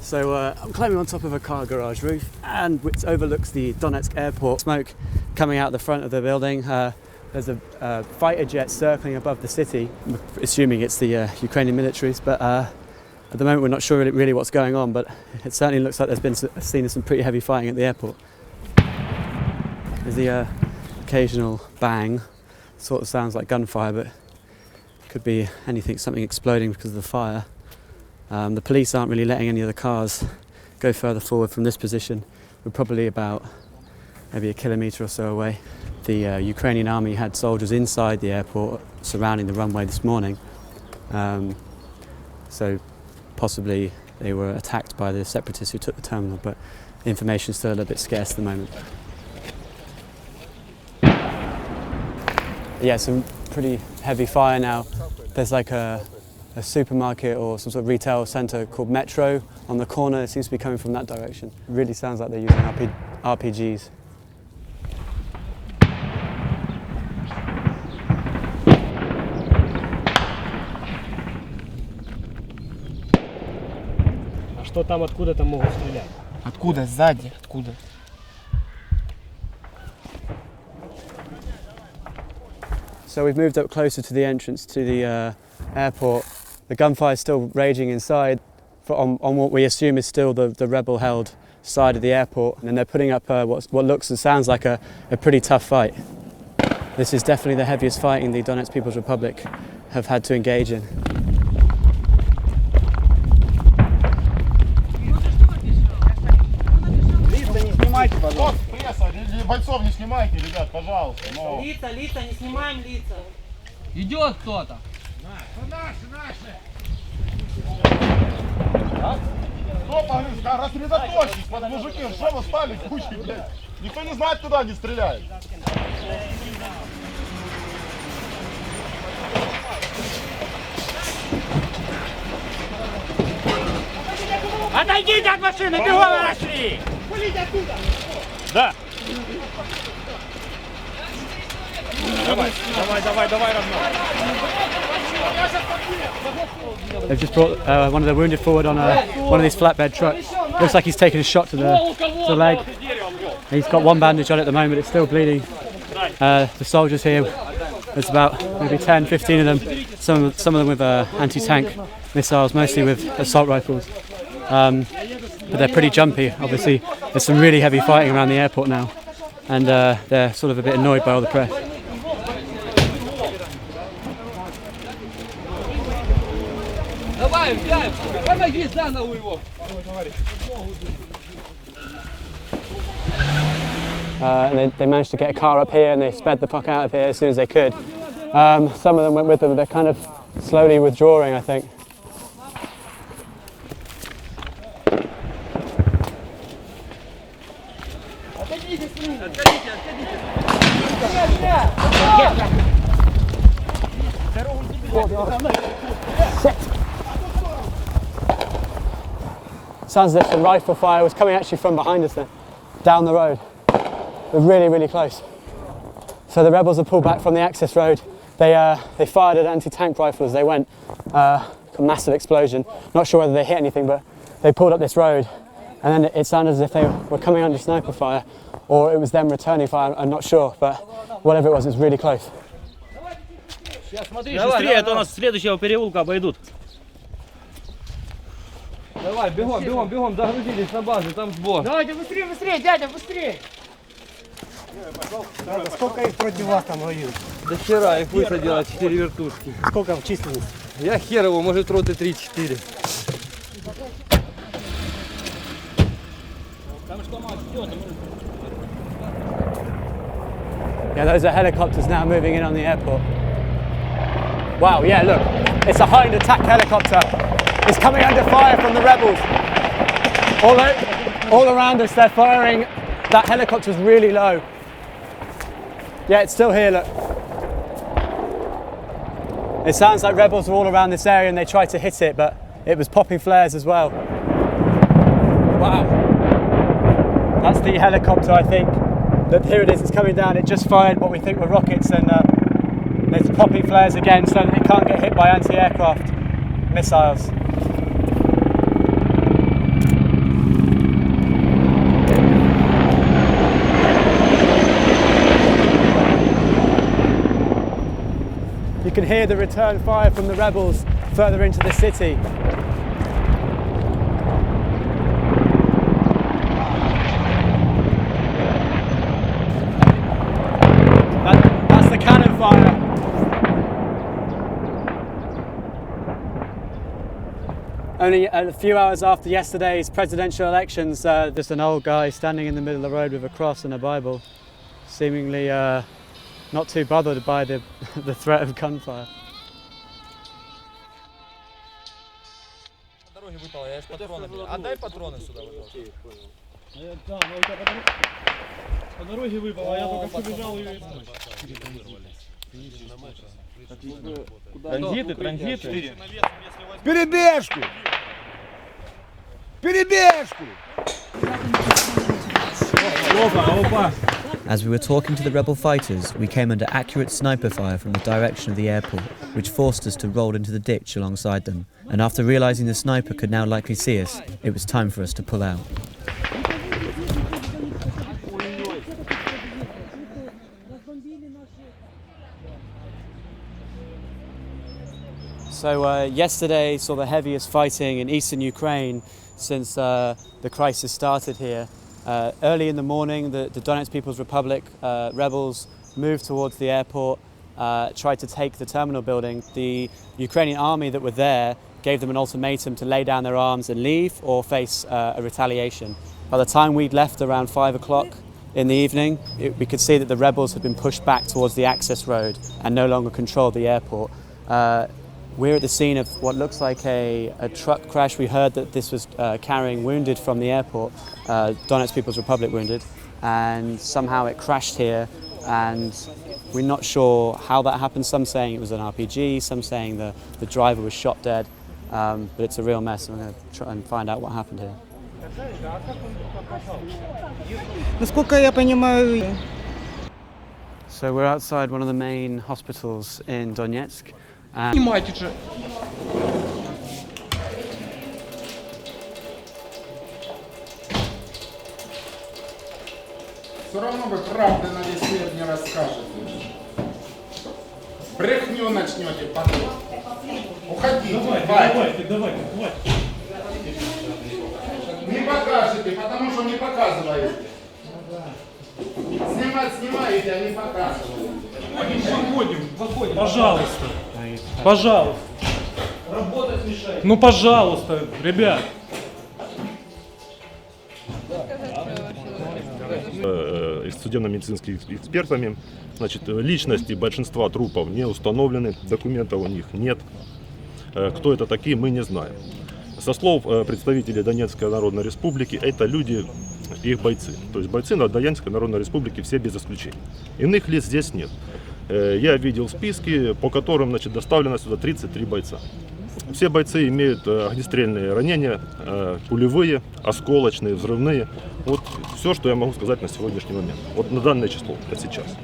So I'm climbing on top of a car garage roof, and which overlooks the Donetsk airport. Smoke coming out the front of the building. There's a fighter jet circling above the city, assuming it's the Ukrainian militaries, but at the moment we're not sure really what's going on, but it certainly looks like there's been seen some pretty heavy fighting at the airport. There's the occasional bang, sort of sounds like gunfire, but could be anything, something exploding because of the fire. The police aren't really letting any of the cars go further forward from this position. We're probably about maybe a kilometre or so away. The Ukrainian army had soldiers inside the airport surrounding the runway this morning. So possibly they were attacked by the separatists who took the terminal, but the information is still a little bit scarce at the moment. Yeah, some pretty heavy fire now. There's like a supermarket or some sort of retail centre called Metro on the corner. It seems to be coming from that direction. It really sounds like they're using RPGs. А что там, откуда там могут стрелять? Откуда? Сзади? Откуда? So we've moved up closer to the entrance to the airport. The gunfire is still raging inside on what we assume is still the rebel-held side of the airport, and they're putting up what looks and sounds like a pretty tough fight. This is definitely the heaviest fighting the Donetsk People's Republic have had to engage in. Бойцов не снимайте, ребят, пожалуйста. Лица, не снимаем лица. Идет кто-то. Наши. Стоп, рассредоточьтесь, под мужики, что вы стали кучки, блядь? Никто не знает, куда они стреляют. Отойдите от машины, бегом нашли! Пулите оттуда! Да. Давай, родной. They've just brought one of the wounded forward on one of these flatbed trucks. Looks like he's taken a shot to the leg. He's got one bandage on it at the moment, it's still bleeding. The soldiers here, there's about maybe 10, 15 of them, some of them with anti-tank missiles, mostly with assault rifles. But they're pretty jumpy. Obviously there's some really heavy fighting around the airport now, and they're sort of a bit annoyed by all the press. And they managed to get a car up here, and they sped the fuck out of here as soon as they could. Some of them went with them, they're kind of slowly withdrawing, I think. Sounds as if some rifle fire was coming actually from behind us then, down the road. We're really, really close. So the rebels have pulled back from the access road. They fired at anti-tank rifles. They went, a massive explosion. Not sure whether they hit anything, but they pulled up this road, and then it sounded as if they were coming under sniper fire, or it was them returning fire. I'm not sure, but whatever it was really close. Сейчас смотри, быстрее, это у нас с следующего переулка обойдут. Давай, бегом, загрузились на базу, там сбор. Давайте быстрее, дядя, быстрее! Сколько их против вас там воюют? До вчера их высадило 4 вертушки. Сколько в численности? Я хер его, может роты 3-4. Yeah, those are helicopters now moving in on the airport. Wow, yeah, look, it's a Hind attack helicopter. It's coming under fire from the rebels. All around us, they're firing. That helicopter's really low. Yeah, it's still here, look. It sounds like rebels were all around this area and they tried to hit it, but it was popping flares as well. Wow. That's the helicopter, I think. Look, here it is, it's coming down. It just fired what we think were rockets, and there's popping flares again so that it can't get hit by anti-aircraft missiles. can hear the return fire from the rebels further into the city. That's the cannon fire. Only a few hours after yesterday's presidential elections, just an old guy standing in the middle of the road with a cross and a Bible, seemingly not too bothered by the threat of gunfire. Отдай патроны сюда. По дороге выпал, а я только побежал и... Транзиты. Перебежку! Перебежку! As we were talking to the rebel fighters, we came under accurate sniper fire from the direction of the airport, which forced us to roll into the ditch alongside them. And after realising the sniper could now likely see us, it was time for us to pull out. So yesterday saw the heaviest fighting in eastern Ukraine since the crisis started here. Early in the morning, the Donetsk People's Republic rebels moved towards the airport, tried to take the terminal building. The Ukrainian army that were there gave them an ultimatum to lay down their arms and leave or face a retaliation. By the time we'd left around 5 o'clock in the evening, we could see that the rebels had been pushed back towards the access road and no longer controlled the airport. We're at the scene of what looks like a truck crash. We heard that this was carrying wounded from the airport, Donetsk People's Republic wounded, and somehow it crashed here, and we're not sure how that happened. Some saying it was an RPG, some saying the driver was shot dead, but it's a real mess, and we're going to try and find out what happened here. Насколько я понимаю... So we're outside one of the main hospitals in Donetsk. Снимайте же. Все равно вы правды на весь свет не расскажете. Брехню начнете потом. Уходите, давайте. Не покажете, потому что не показываете. Снимать снимаете, а не показываете. Выходим. Пожалуйста. Работать мешает. Ну, пожалуйста, ребят. Судебно-медицинскими экспертами, значит, личности большинства трупов не установлены, документов у них нет. Кто это такие, мы не знаем. Со слов представителей Донецкой Народной Республики, это люди, их бойцы. То есть бойцы Донецкой Народной Республики все без исключения. Иных лиц здесь нет. Я видел списки, по которым, значит, доставлено сюда 33 бойца. Все бойцы имеют огнестрельные ранения, пулевые, осколочные, взрывные. Вот все, что я могу сказать на сегодняшний момент. Вот на данное число, это сейчас.